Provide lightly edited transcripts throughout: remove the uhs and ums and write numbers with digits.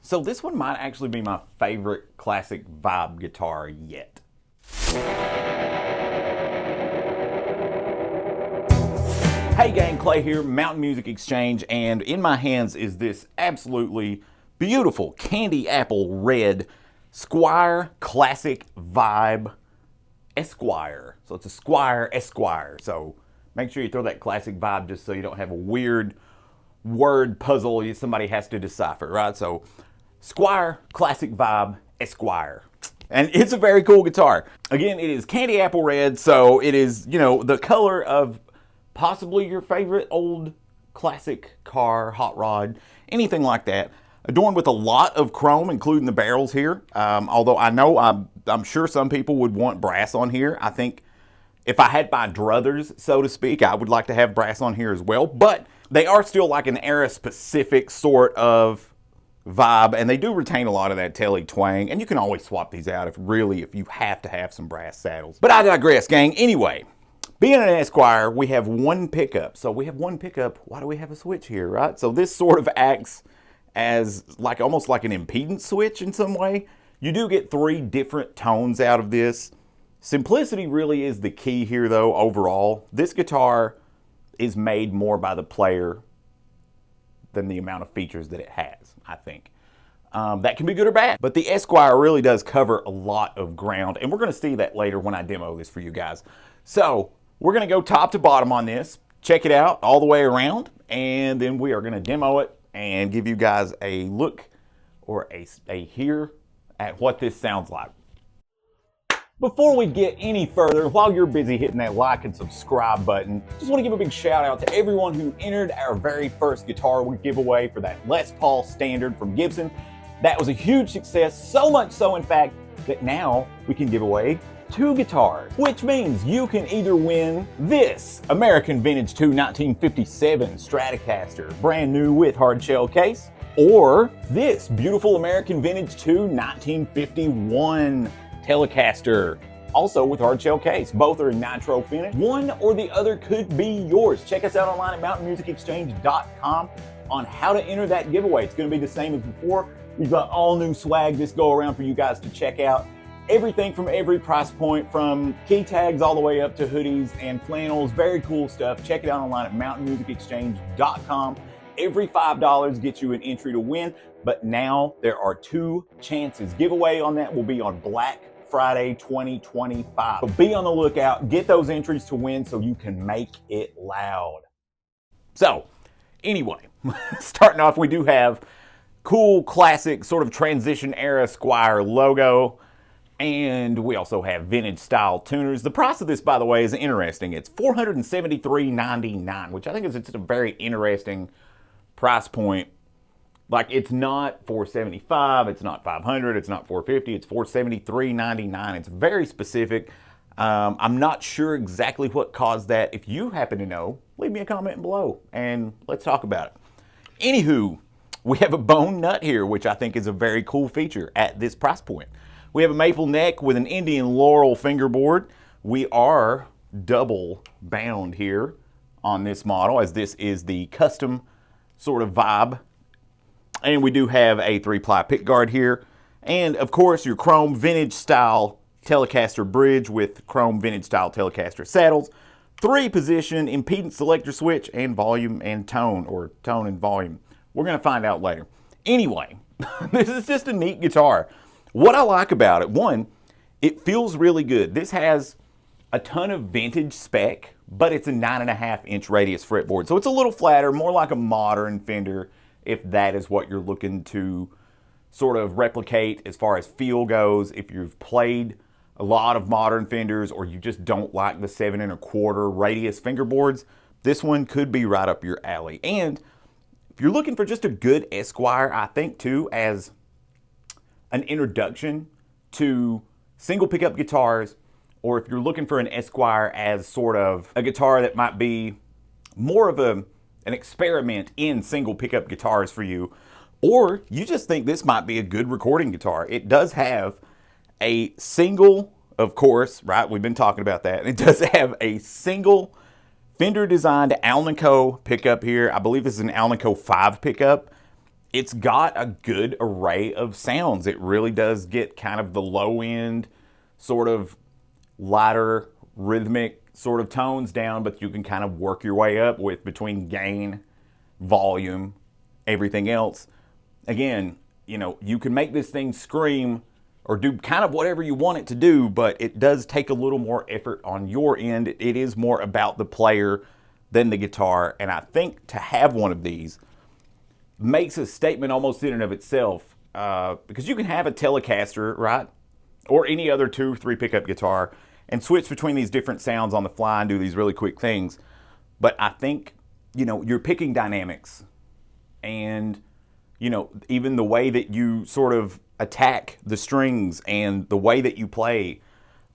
So this one might actually be my favorite classic vibe guitar yet. Hey gang, Clay here, Mountain Music Exchange, and in my hands is this absolutely beautiful candy apple red Squier Classic Vibe Esquire. So it's a Squier Esquire. So make sure you throw that classic vibe just so you don't have a weird word puzzle somebody has to decipher, right? So Squier Classic Vibe Esquire. And it's a very cool guitar. Again, it is candy apple red, so it is, you know, the color of possibly your favorite old classic car, hot rod, anything like that. Adorned with a lot of chrome, including the barrels here. Although I know I'm sure some people would want brass on here. I think if I had my druthers, so to speak, I would like to have brass on here as well. But they are still like an era-specific sort of vibe, and they do retain a lot of that telly twang. And you can always swap these out if you have to have some brass saddles. But I digress, gang. Anyway, being an Esquire, we have one pickup. So we have one pickup. Why do we have a switch here, right? So this sort of acts as like almost like an impedance switch in some way. You do get 3 different tones out of this. Simplicity really is the key here though overall. This guitar is made more by the player than the amount of features that it has, I think. That can be good or bad, but the Esquire really does cover a lot of ground, and we're gonna see that later when I demo this for you guys. So we're gonna go top to bottom on this, check it out all the way around, and then we are gonna demo it and give you guys a look or a hear at what this sounds like. Before we get any further, while you're busy hitting that like and subscribe button, just want to give a big shout out to everyone who entered our very first guitar giveaway for that Les Paul Standard from Gibson. That was a huge success, so much so in fact that now we can give away 2 guitars, which means you can either win this American Vintage 2 1957 Stratocaster, brand new with hard shell case, or this beautiful American Vintage 2 1951 Telecaster, also with hard shell case. Both are in nitro finish. One or the other could be yours. Check us out online at mountainmusicexchange.com on how to enter that giveaway. It's going to be the same as before. We've got all new swag this go around for you guys to check out. Everything from every price point, from key tags all the way up to hoodies and flannels. Very cool stuff. Check it out online at mountainmusicexchange.com. Every $5 gets you an entry to win, but now there are 2 chances. Giveaway on that will be on Black Friday 2025. So be on the lookout. Get those entries to win so you can make it loud. So anyway, starting off, we do have cool classic sort of transition era Squier logo. And we also have vintage style tuners. The price of this, by the way, is interesting. It's $473.99, which I think is just a very interesting price point. Like, it's not $475, it's not $500, it's not $450, it's $473.99. It's very specific. I'm not sure exactly what caused that. If you happen to know, leave me a comment below and let's talk about it. Anywho, we have a bone nut here, which I think is a very cool feature at this price point. We have a maple neck with an Indian laurel fingerboard. We are double bound here on this model, as this is the custom sort of vibe. And we do have a 3-ply pickguard here. And of course, your chrome vintage style Telecaster bridge with chrome vintage style Telecaster saddles. 3-position impedance selector switch, and volume and tone, or tone and volume. We're gonna find out later. Anyway, this is just a neat guitar. What I like about it, one, it feels really good. This has a ton of vintage spec, but it's a 9.5-inch radius fretboard. So it's a little flatter, more like a modern Fender, if that is what you're looking to sort of replicate as far as feel goes. If you've played a lot of modern Fenders, or you just don't like the 7 1/4 radius fingerboards, this one could be right up your alley. And if you're looking for just a good Esquire, I think too, as an introduction to single pickup guitars, or if you're looking for an Esquire as sort of a guitar that might be more of an experiment in single pickup guitars for you, or you just think this might be a good recording guitar. It does have a single, of course, right? We've been talking about that. It does have a single Fender designed Alnico pickup here. I believe this is an Alnico 5 pickup. it's got a good array of sounds. It really does get kind of the low end, sort of lighter, rhythmic sort of tones down, but you can kind of work your way up with between gain, volume, everything else. Again, you know, you can make this thing scream or do kind of whatever you want it to do, but it does take a little more effort on your end. It is more about the player than the guitar, and I think to have one of these makes a statement almost in and of itself, because you can have a Telecaster, right, or any other 2 3 pickup guitar, and switch between these different sounds on the fly and do these really quick things. But I think, you know, you're picking dynamics, and, you know, even the way that you sort of attack the strings and the way that you play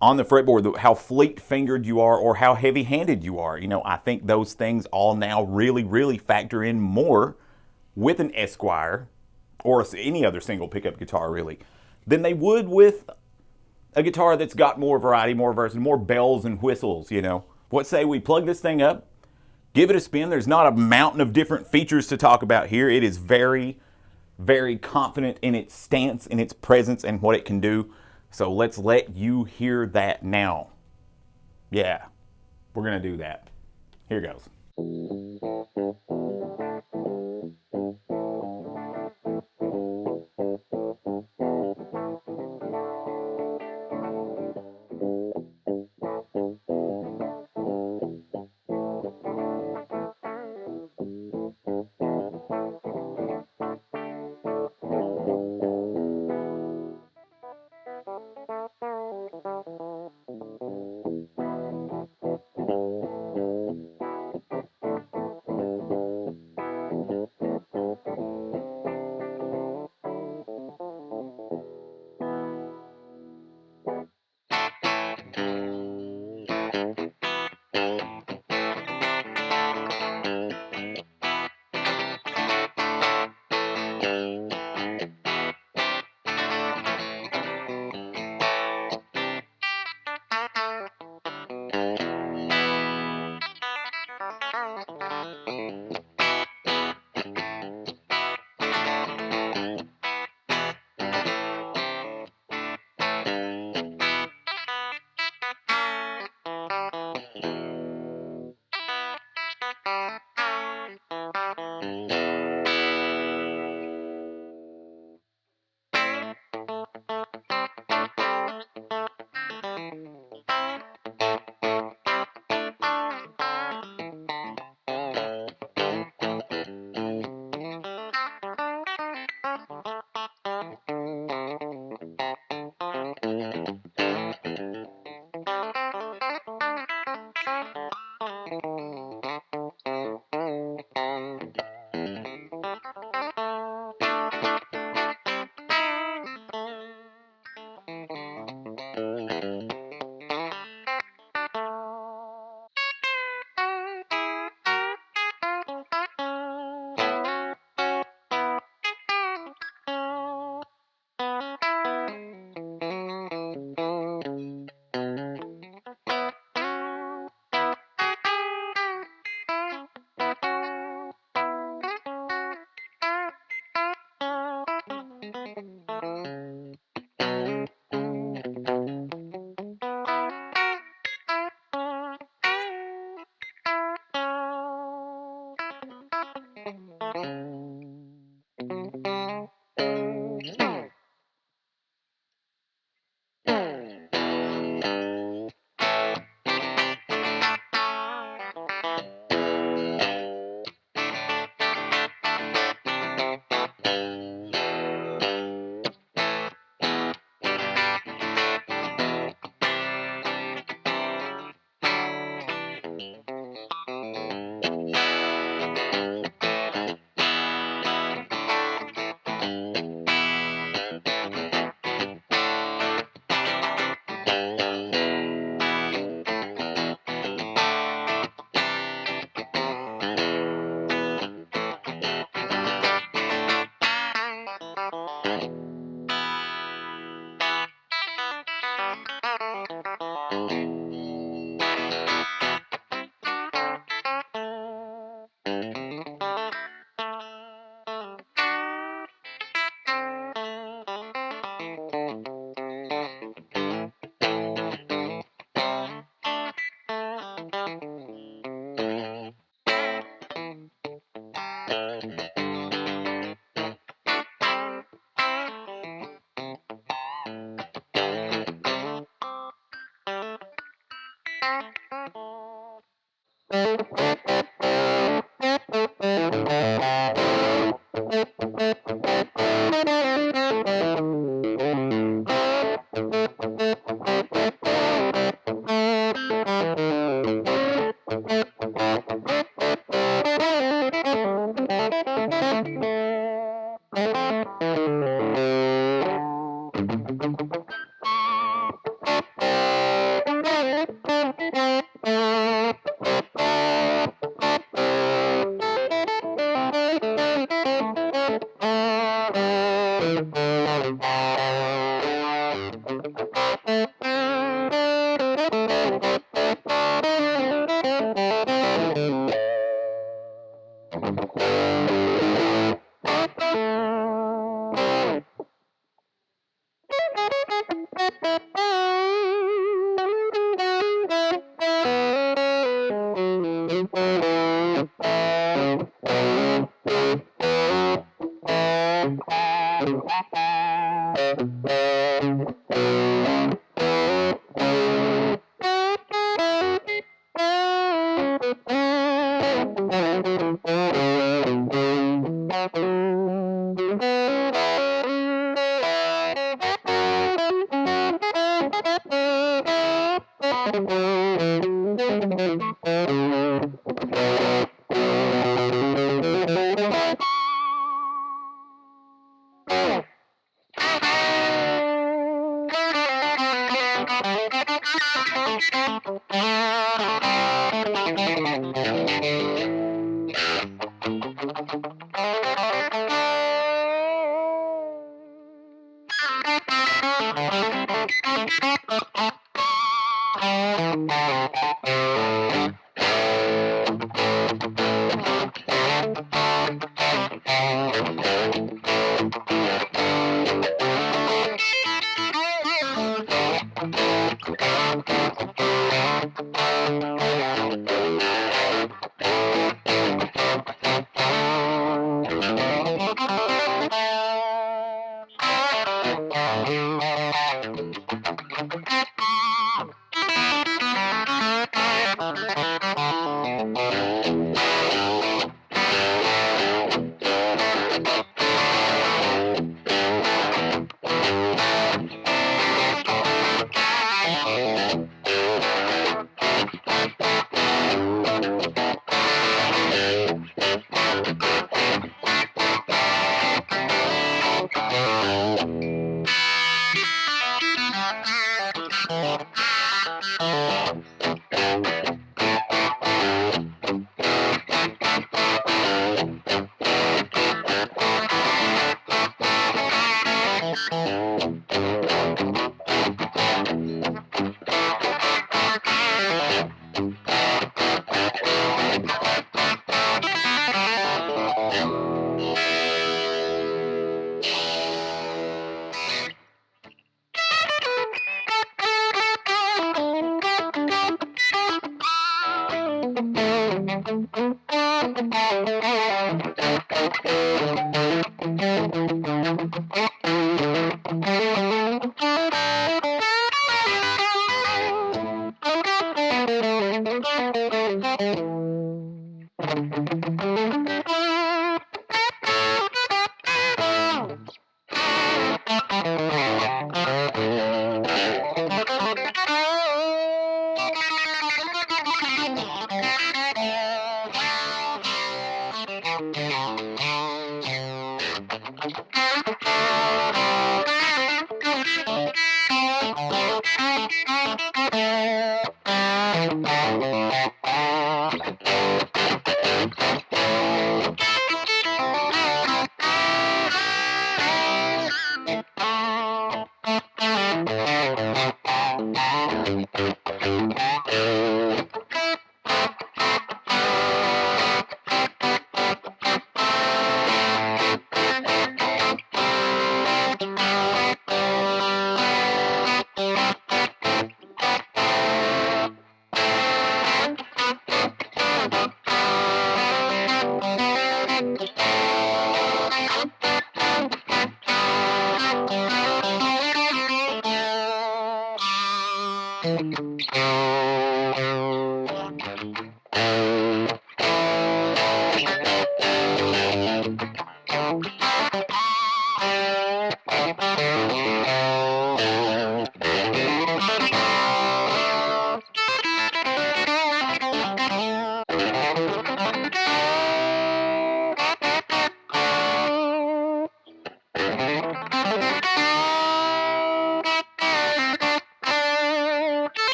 on the fretboard, how fleet fingered you are or how heavy handed you are. You know, I think those things all now really, really factor in more with an Esquire or any other single pickup guitar, really, than they would with a guitar that's got more variety, more versatility, more bells and whistles. You know, what say we plug this thing up, give it a spin? There's not a mountain of different features to talk about here. It is very, very confident in its stance, in its presence, and what it can do. So let's let you hear that now. Yeah, we're gonna do that. Here goes.